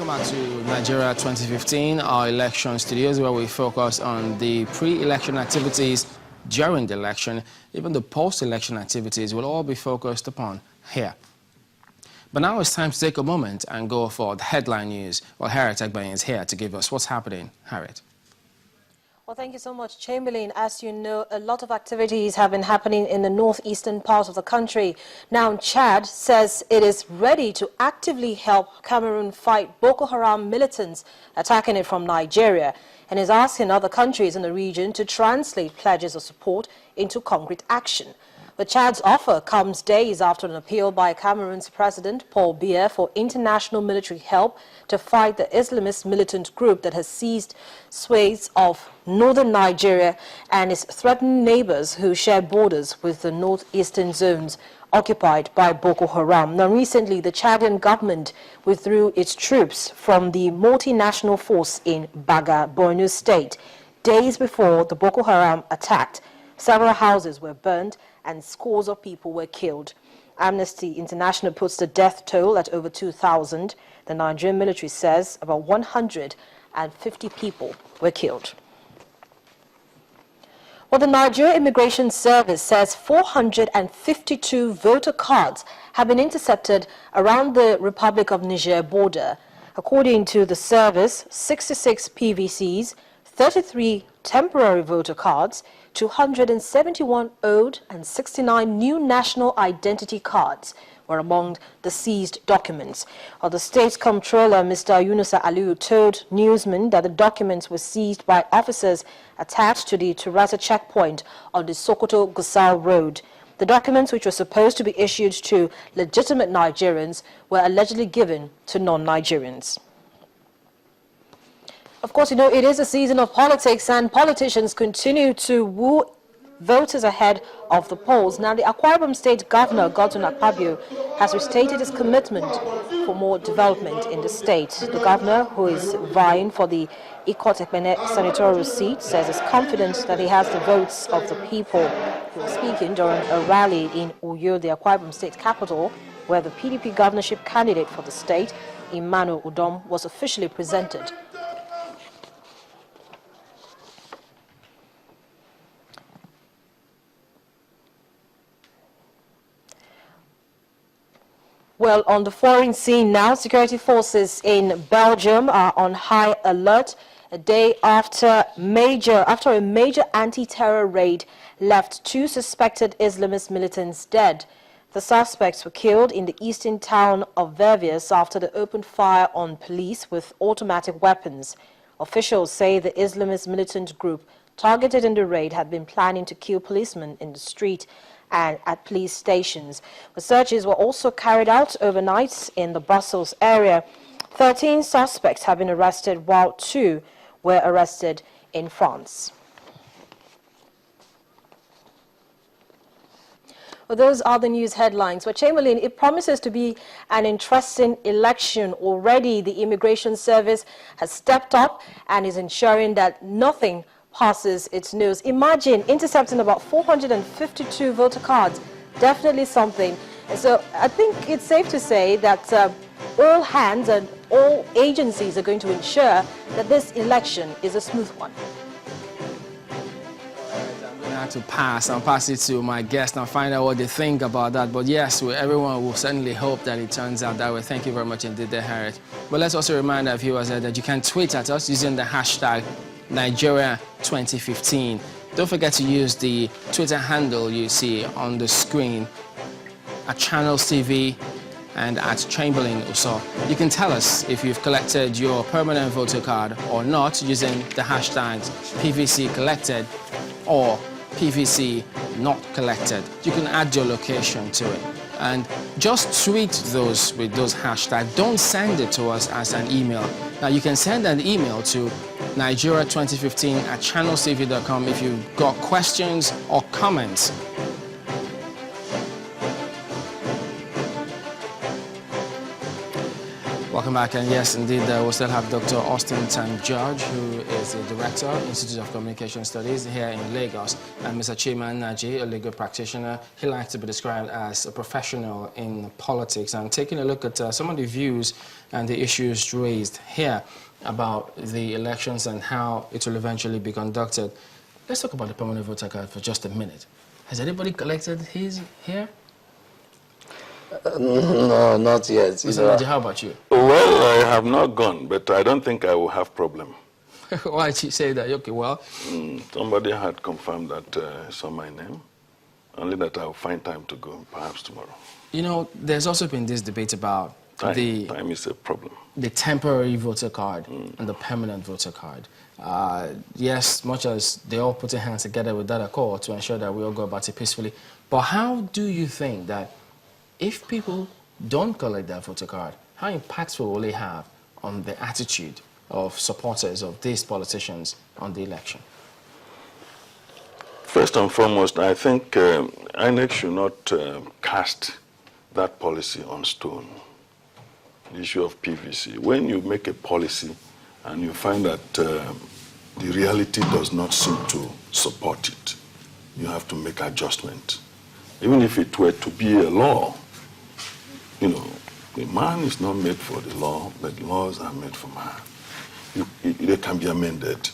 Welcome back to Nigeria 2015, our election studios, where we focus on the pre-election activities during the election. Even the post-election activities will all be focused upon here. But now it's time to take a moment and go for the headline news. Well, Harriet Egbayin is here to give us what's happening. Harriet. Well, thank you so much, Chamberlain. As you know, a lot of activities have been happening in the northeastern part of the country. Now, Chad says it is ready to actively help Cameroon fight Boko Haram militants attacking it from Nigeria, and is asking other countries in the region to translate pledges of support into concrete action. But Chad's offer comes days after an appeal by Cameroon's President Paul Biya for international military help to fight the Islamist militant group that has seized swathes of northern Nigeria and is threatening neighbors who share borders with the northeastern zones occupied by Boko Haram. Now, recently, the Chadian government withdrew its troops from the multinational force in Baga, Borno State. Days before the Boko Haram attacked, several houses were burned and scores of people were killed. Amnesty International puts the death toll at over 2,000. The Nigerian military says about 150 people were killed. Well, the Nigeria Immigration Service says 452 voter cards have been intercepted around the Republic of Niger border. According to the service, 66 PVCs, 33 temporary voter cards, 271 old and 69 new national identity cards were among the seized documents. The State Comptroller, Mr. Yunusa Aliyu, told newsmen that the documents were seized by officers attached to the Turasa checkpoint on the Sokoto-Gusau Road. The documents, which were supposed to be issued to legitimate Nigerians, were allegedly given to non-Nigerians. Of course, you know, it is a season of politics, and politicians continue to woo voters ahead of the polls. Now, the Akwa Ibom State Governor, Godwin Akpabio, has restated his commitment for more development in the state. The governor, who is vying for the Ikot-Ekpene senatorial seat, says he's confident that he has the votes of the people. He was speaking during a rally in Uyo, the Akwa Ibom State capital, where the PDP governorship candidate for the state, Emmanuel Udom, was officially presented. Well, on the foreign scene now, security forces in Belgium are on high alert a day after a major anti-terror raid left 2 suspected Islamist militants dead. The suspects were killed in the eastern town of Verviers after they opened fire on police with automatic weapons. Officials say the Islamist militant group targeted in the raid had been planning to kill policemen in the street and at police stations. The searches were also carried out overnight in the Brussels area. 13 suspects have been arrested, while 2 were arrested in France. Well, those are the news headlines. But Chamberlain, it promises to be an interesting election. Already, the Immigration Service has stepped up and is ensuring that nothing passes its nose. Imagine intercepting about 452 voter cards. Definitely something. And so I think it's safe to say that all hands and all agencies are going to ensure that this election is a smooth one. I'm going to have to pass and pass it to my guest and find out what they think about that. But yes, everyone will certainly hope that it turns out that way. Thank you very much indeed, Harriet. But let's also remind our viewers that you can tweet at us using the hashtag Nigeria 2015. Don't forget to use the Twitter handle you see on the screen at Channels TV and at Chamberlain Uso. You can tell us if you've collected your permanent voter card or not using the hashtags PVC collected or PVC not collected. You can add your location to it. And just tweet those with those hashtags. Don't send it to us as an email. Now, you can send an email to nigeria2015@channelstv.com if you've got questions or comments. Welcome welcome back. And yes, indeed, we still have Dr. Austin Tan George, who is the Director, Institute of Communication Studies here in Lagos, and Mr. Chima Naji, a legal practitioner. He likes to be described as a professional in politics. And taking a look at some of the views and the issues raised here about the elections and how it will eventually be conducted. Let's talk about the permanent voter card for just a minute. Has anybody collected his here? No, not yet. Mr. Naji, how about you? Well, I have not gone, but I don't think I will have problem. Why did you say that? Okay, well. Somebody had confirmed that it's on my name, only that I'll find time to go, perhaps tomorrow. You know, there's also been this debate about time is a problem. The temporary voter card and the permanent voter card. Yes, much as they all put their hands together with that accord to ensure that we all go about it peacefully. But how do you think that if people don't collect that voter card, how impactful will it have on the attitude of supporters of these politicians on the election? First and foremost, I think INEC should not cast that policy on stone. The issue of PVC. When you make a policy and you find that the reality does not seem to support it, you have to make adjustment. Even if it were to be a law, you know, the man is not made for the law, but laws are made for man. They can be amended.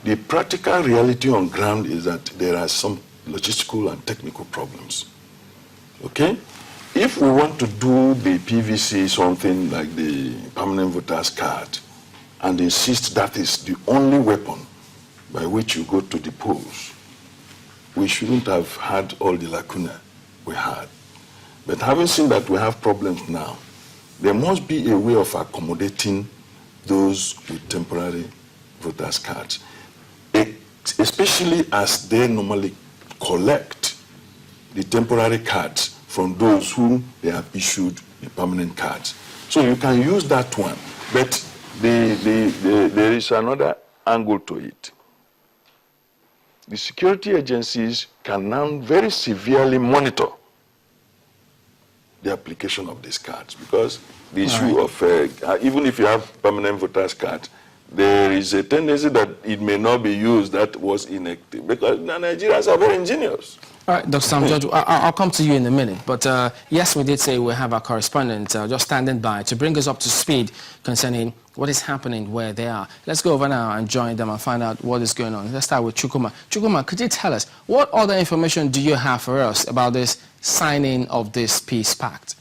The practical reality on ground is that there are some logistical and technical problems. Okay? If we want to do the PVC something like the permanent voter's card and insist that is the only weapon by which you go to the polls, we shouldn't have had all the lacuna we had. But having seen that we have problems now, there must be a way of accommodating those with temporary voters' cards, especially as they normally collect the temporary cards from those whom they have issued the permanent cards. So you can use that one, but there is another angle to it. The security agencies can now very severely monitor the application of these cards, because the issue of, even if you have permanent voters card, there is a tendency that it may not be used that was inactive, because the Nigerians are very ingenious. All right, Dr. Sam George, I'll come to you in a minute, but yes, we did say we have our correspondent just standing by to bring us up to speed concerning what is happening where they are. Let's go over now and join them and find out what is going on. Let's start with Chukwuma. Chukwuma, could you tell us, what other information do you have for us about this signing of this peace pact?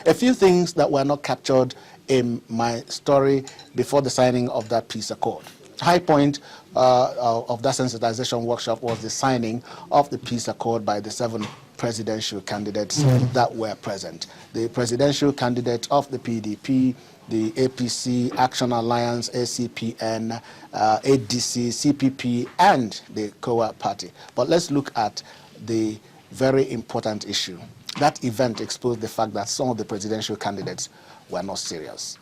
A few things that were not captured in my story before the signing of that peace accord. High point of that sensitization workshop was the signing of the peace accord by the 7 presidential candidates that were present. The presidential candidate of the PDP, the APC, Action Alliance, ACPN, ADC, CPP, and the COA party. But let's look at the very important issue. That event exposed the fact that some of the presidential candidates were not serious.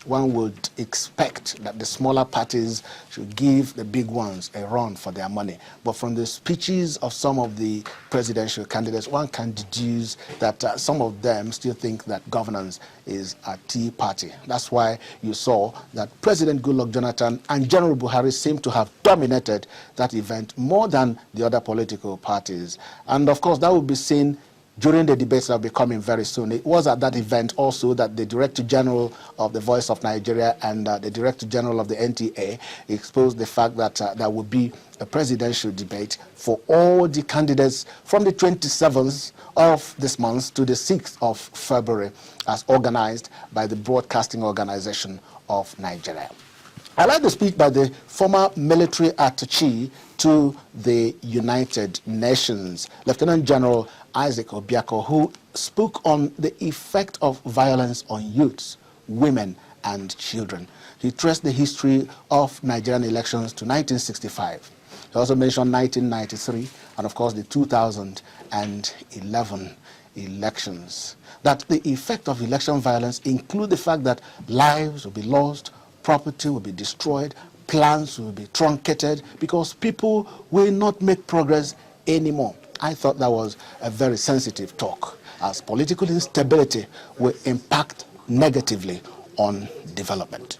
One would expect that the smaller parties should give the big ones a run for their money. But from the speeches of some of the presidential candidates, one can deduce that some of them still think that governance is a tea party. That's why you saw that President Goodluck Jonathan and General Buhari seem to have dominated that event more than the other political parties. And of course, that will be seen during the debates that will be coming very soon. It was at that event also that the Director General of the Voice of Nigeria and the Director General of the NTA exposed the fact that there will be a presidential debate for all the candidates from the 27th of this month to the 6th of February as organized by the Broadcasting Organization of Nigeria. I like the speech by the former military attaché to the United Nations, Lieutenant General Isaac Obiako, who spoke on the effect of violence on youths, women, and children. He traced the history of Nigerian elections to 1965. He also mentioned 1993 and, of course, the 2011 elections. That the effect of election violence include the fact that lives will be lost, property will be destroyed, plans will be truncated because people will not make progress anymore. I thought that was a very sensitive talk, as political instability will impact negatively on development.